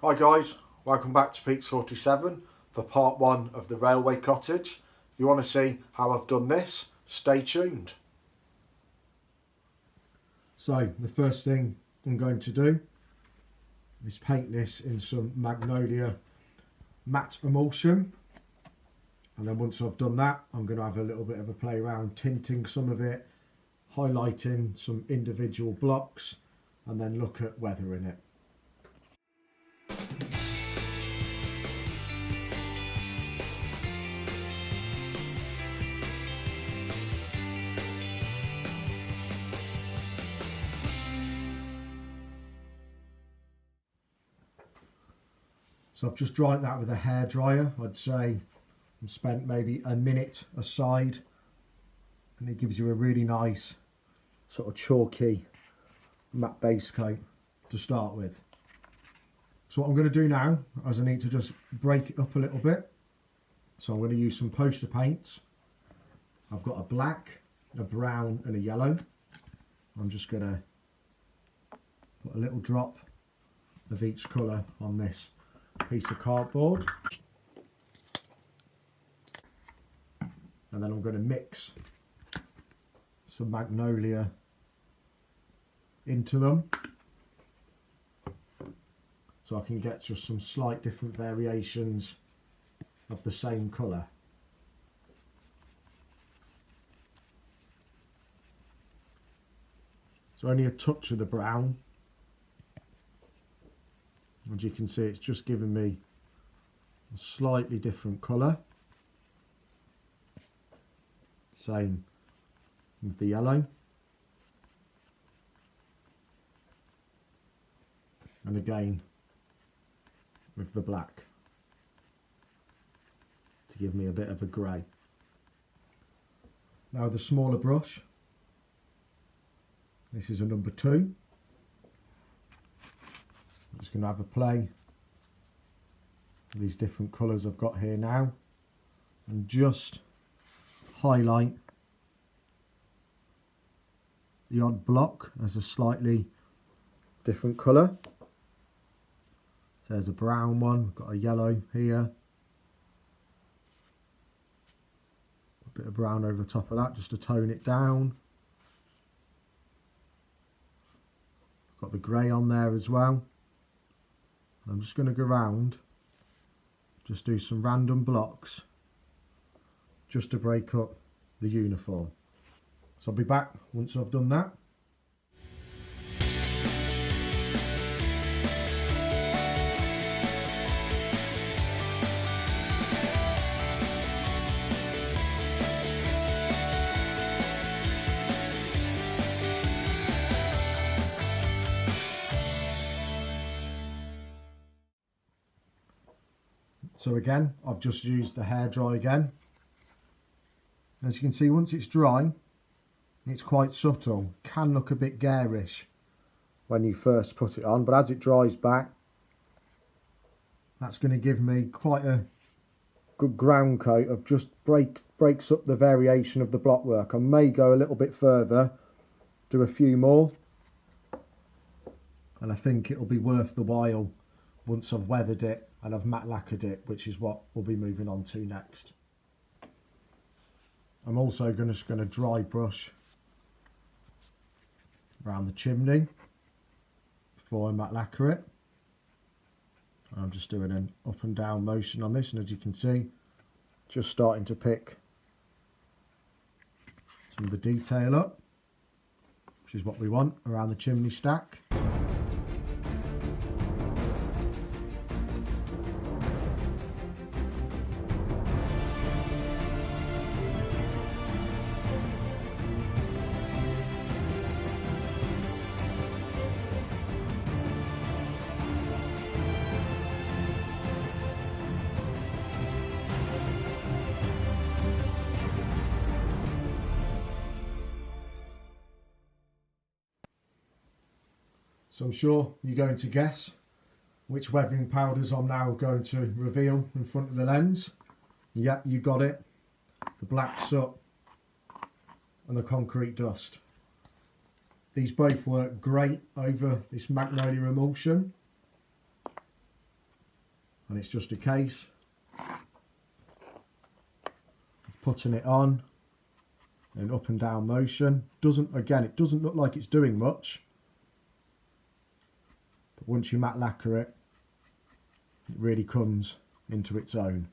Hi guys, welcome back to Peaks 47 for part 1 of the railway cottage. If you want to see how I've done this, stay tuned. So the first thing I'm going to do is paint this in some magnolia matte emulsion, and then once I've done that I'm going to have a little bit of a play around tinting some of it, highlighting some individual blocks, and then look at weathering it. So I've just dried that with a hairdryer. I'd say I've spent maybe a minute aside, and it gives you a really nice sort of chalky matte base coat to start with. So what I'm going to do now is I need to just break it up a little bit. So I'm going to use some poster paints. I've got a black, a brown and a yellow. I'm just going to put a little drop of each colour on this piece of cardboard, and then I'm going to mix some magnolia into them so I can get just some slight different variations of the same colour. So only a touch of the brown. As you can see, it's just giving me a slightly different colour. Same with the yellow. And again with the black to give me a bit of a grey. Now the smaller brush, this is a number 2. I'm just going to have a play with these different colours I've got here now and just highlight the odd block as a slightly different colour. There's a brown one, we've got a yellow here, a bit of brown over the top of that just to tone it down. Got the grey on there as well. I'm just going to go round, just do some random blocks just to break up the uniform. So I'll be back once I've done that. So again, I've just used the hairdryer again. As you can see, once it's dry, it's quite subtle. Can look a bit garish when you first put it on, but as it dries back, that's going to give me quite a good ground coat of just breaks up the variation of the blockwork. I may go a little bit further, do a few more, and I think it'll be worth the while once I've weathered it and I've matte lacquered it, which is what we'll be moving on to next. I'm also just going to dry brush around the chimney before I matte lacquer it. I'm just doing an up and down motion on this, and as you can see, just starting to pick some of the detail up, which is what we want around the chimney stack. So I'm sure you're going to guess which weathering powders I'm now going to reveal in front of the lens. Yep, you got it. The black soot and the concrete dust. These both work great over this magnolia emulsion. and it's just a case of putting it on in up and down motion. It doesn't look like it's doing much, but once you matte lacquer it, it really comes into its own.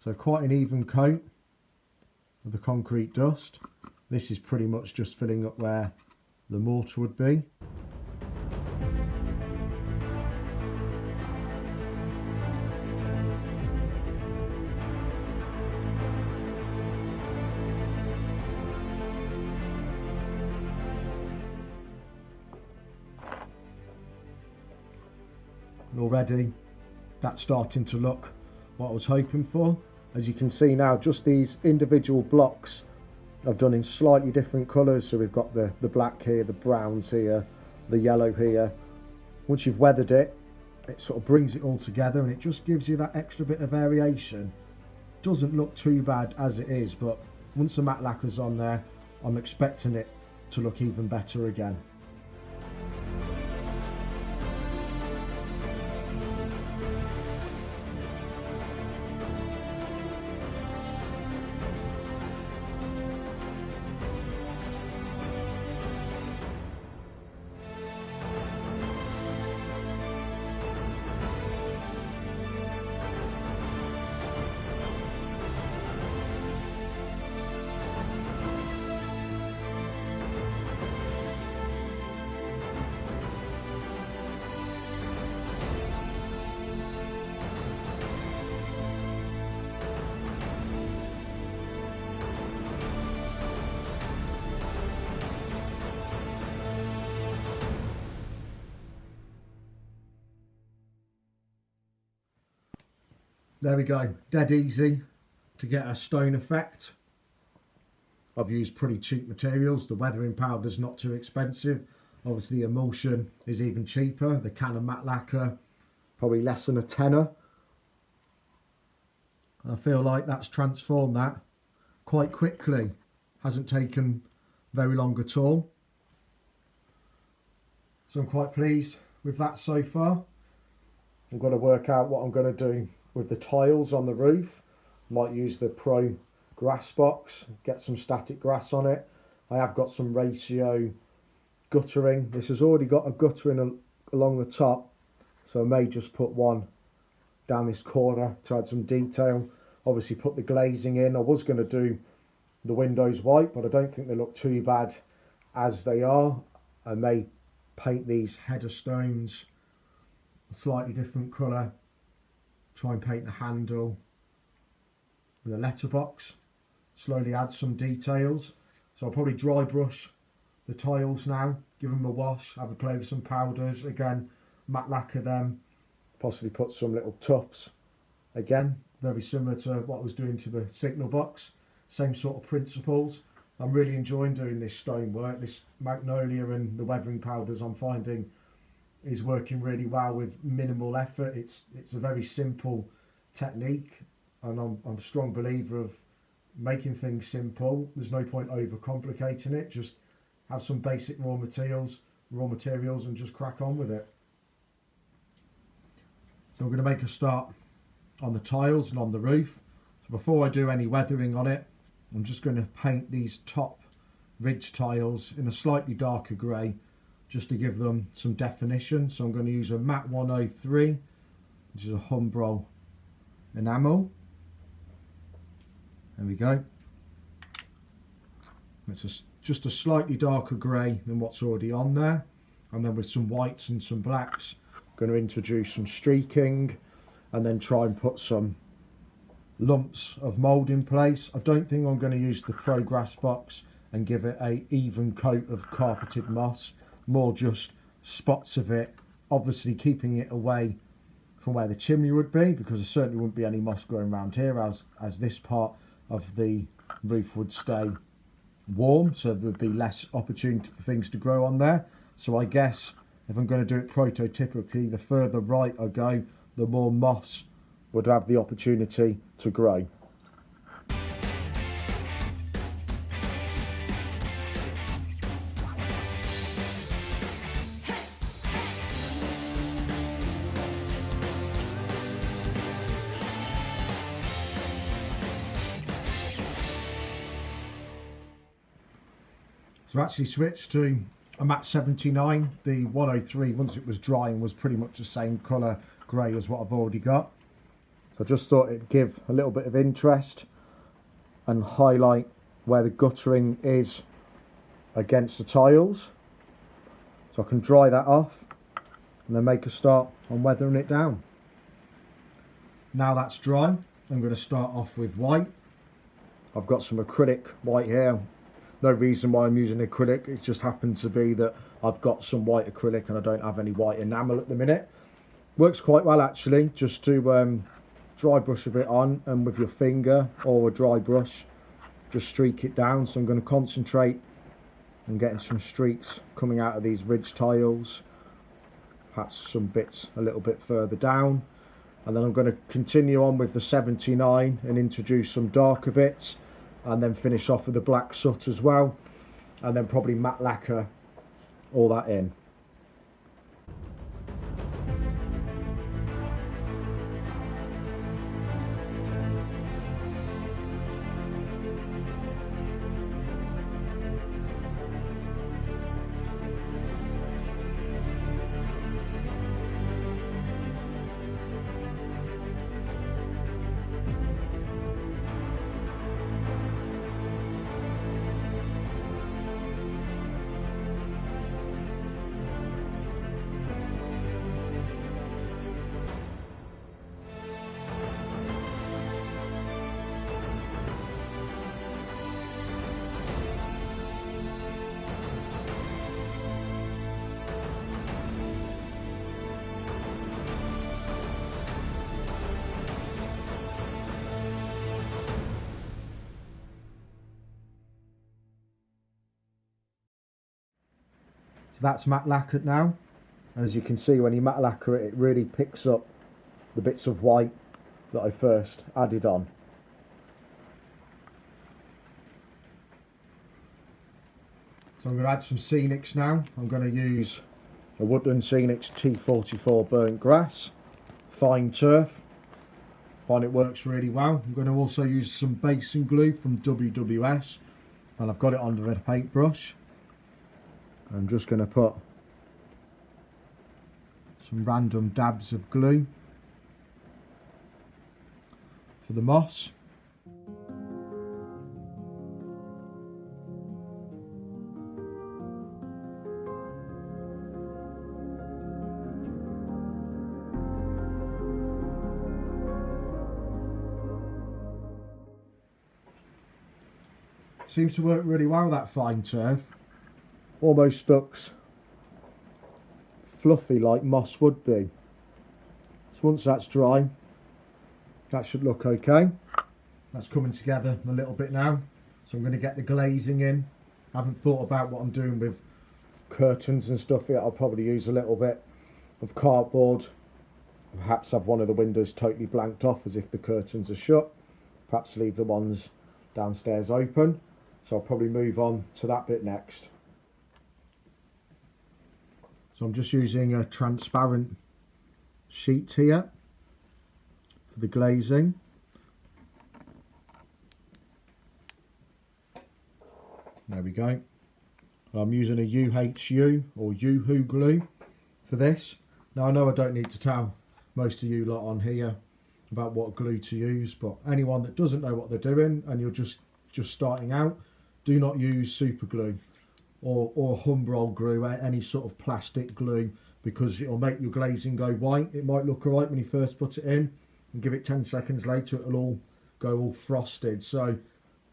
So quite an even coat of the concrete dust. This is pretty much just filling up where the mortar would be. And already that's starting to look what I was hoping for. As you can see now, just these individual blocks I've done in slightly different colours. So we've got the black here, the browns here, the yellow here. Once you've weathered it, it sort of brings it all together and it just gives you that extra bit of variation. Doesn't look too bad as it is, but once the matte lacquer's on there, I'm expecting it to look even better again. There we go, dead easy to get a stone effect. I've used pretty cheap materials. The weathering powder is not too expensive. Obviously the emulsion is even cheaper. The can of matte lacquer, probably less than a tenner. I feel like that's transformed that quite quickly. Hasn't taken very long at all. So I'm quite pleased with that so far. I've got to work out what I'm going to do with the tiles on the roof. Might use the Pro grass box, get some static grass on it. I have got some ratio guttering. This has already got a guttering along the top, so I may just put one down this corner to add some detail. Obviously put the glazing in. I was going to do the windows white, but I don't think they look too bad as they are. I may paint these header stones a slightly different colour, try and paint the handle and the letterbox, slowly add some details. So I'll probably dry brush the tiles now, give them a wash, have a play with some powders, again matte lacquer them, possibly put some little tufts, again very similar to what I was doing to the signal box, same sort of principles. I'm really enjoying doing this stonework. This magnolia and the weathering powders I'm finding is working really well with minimal effort. It's a very simple technique, and I'm a strong believer of making things simple. There's no point overcomplicating it. Just have some basic raw materials and just crack on with it. So I'm going to make a start on the tiles and on the roof. So before I do any weathering on it, I'm just going to paint these top ridge tiles in a slightly darker grey, just to give them some definition. So I'm going to use a matte 103, which is a Humbrol enamel. There we go. It's just a slightly darker grey than what's already on there. And then with some whites and some blacks, I'm going to introduce some streaking and then try and put some lumps of mould in place. I don't think I'm going to use the Pro Grass box and give it a even coat of carpeted moss, more just spots of it, obviously keeping it away from where the chimney would be, because there certainly wouldn't be any moss growing around here, as this part of the roof would stay warm, so there'd be less opportunity for things to grow on there. So I guess if I'm going to do it prototypically, the further right I go, the more moss would have the opportunity to grow. So I actually switched to a matte 79. The 103, once it was drying, was pretty much the same colour grey as what I've already got. So I just thought it'd give a little bit of interest and highlight where the guttering is against the tiles. So I can dry that off and then make a start on weathering it down. Now that's dry, I'm going to start off with white. I've got some acrylic white here. No reason why I'm using acrylic, it just happens to be that I've got some white acrylic and I don't have any white enamel at the minute. Works quite well actually, just to dry brush a bit on, and with your finger or a dry brush just streak it down. So I'm going to concentrate on getting some streaks coming out of these ridge tiles, perhaps some bits a little bit further down, and then I'm going to continue on with the 79 and introduce some darker bits, and then finish off with the black soot as well, and then probably matte lacquer all that in. So that's matte lacquered now. As you can see, when you matte lacquer it, it really picks up the bits of white that I first added on. So I'm going to add some Scenics now. I'm going to use a Woodland Scenics T44 burnt grass, fine turf. Find it works really well. I'm going to also use some basing glue from WWS, and I've got it under a paintbrush. I'm just going to put some random dabs of glue for the moss. Seems to work really well, that fine turf. Almost looks fluffy like moss would be. So once that's dry, that should look okay. That's coming together a little bit now. So I'm going to get the glazing in. I haven't thought about what I'm doing with curtains and stuff yet. I'll probably use a little bit of cardboard. Perhaps have one of the windows totally blanked off as if the curtains are shut. Perhaps leave the ones downstairs open. So I'll probably move on to that bit next. So I'm just using a transparent sheet here for the glazing. There we go. I'm using a UHU or UHU glue for this. Now I know I don't need to tell most of you lot on here about what glue to use, but anyone that doesn't know what they're doing and you're just starting out, do not use super glue or Humbrol glue, any sort of plastic glue, because it'll make your glazing go white. It might look alright when you first put it in, and give it 10 seconds later it'll all go all frosted. So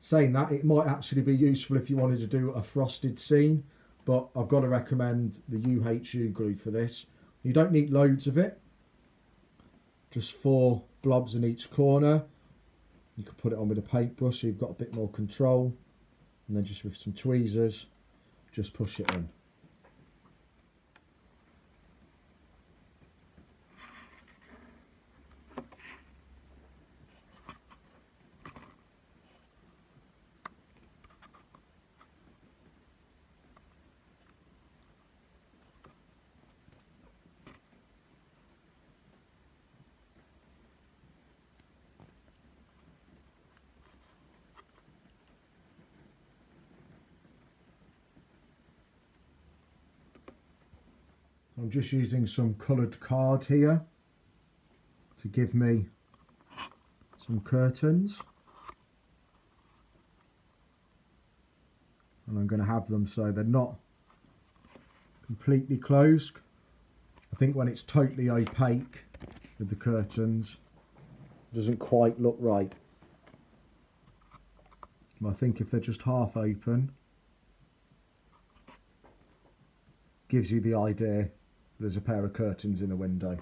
saying that, it might actually be useful if you wanted to do a frosted scene, but I've got to recommend the UHU glue for this. You don't need loads of it, just 4 blobs in each corner. You can put it on with a paintbrush so you've got a bit more control, and then just with some tweezers just push it in. I'm just using some coloured card here to give me some curtains, and I'm going to have them so they're not completely closed. I think when it's totally opaque with the curtains, it doesn't quite look right. I think if they're just half open, gives you the idea there's a pair of curtains in the window.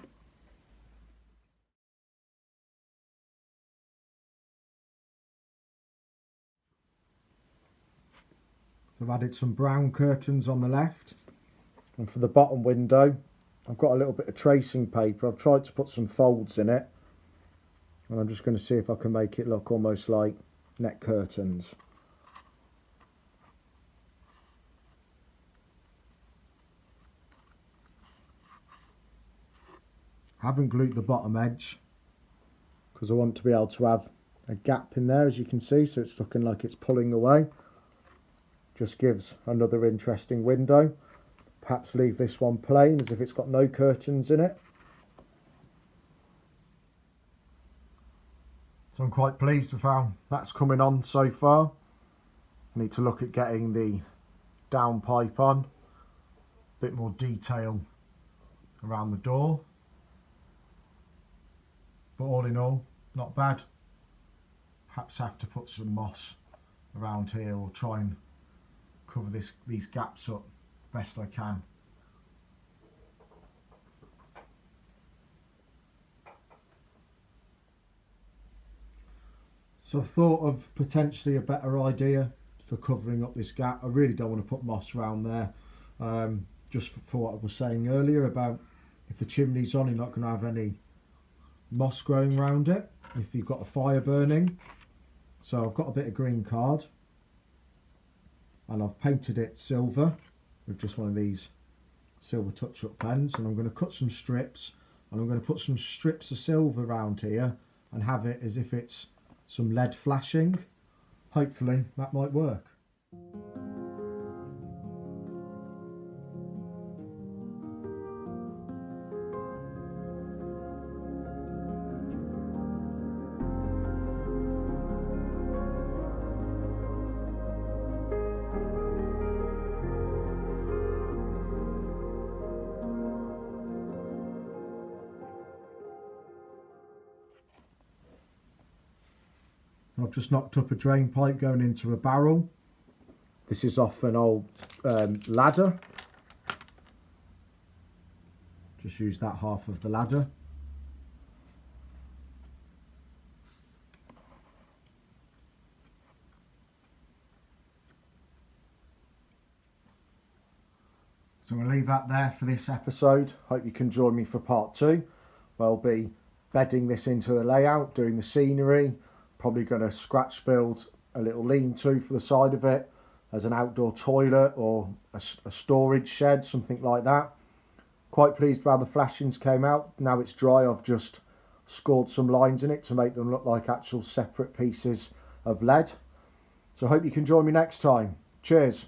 So I've added some brown curtains on the left, and for the bottom window I've got a little bit of tracing paper. I've tried to put some folds in it, and I'm just going to see if I can make it look almost like net curtains. I haven't glued the bottom edge because I want to be able to have a gap in there, as you can see, so it's looking like it's pulling away. Just gives another interesting window. Perhaps leave this one plain as if it's got no curtains in it. So I'm quite pleased with how that's coming on so far. I need to look at getting the downpipe on, a bit more detail around the door. But all in all, not bad. Perhaps have to put some moss around here or try and cover these gaps up best I can. So I thought of potentially a better idea for covering up this gap. I really don't want to put moss around there, just for what I was saying earlier about if the chimney's on, you're not going to have any moss growing around it if you've got a fire burning. So I've got a bit of green card and I've painted it silver with just one of these silver touch-up pens, and I'm going to cut some strips, and I'm going to put some strips of silver around here and have it as if it's some lead flashing. Hopefully that might work. I've just knocked up a drain pipe going into a barrel. This is off an old ladder. Just use that half of the ladder. So I'm going to leave that there for this episode. Hope you can join me for part 2. I'll be bedding this into the layout, doing the scenery. Probably going to scratch build a little lean-to for the side of it as an outdoor toilet or a storage shed, something like that. Quite pleased with how the flashings came out. Now it's dry, I've just scored some lines in it to make them look like actual separate pieces of lead. So I hope you can join me next time. Cheers.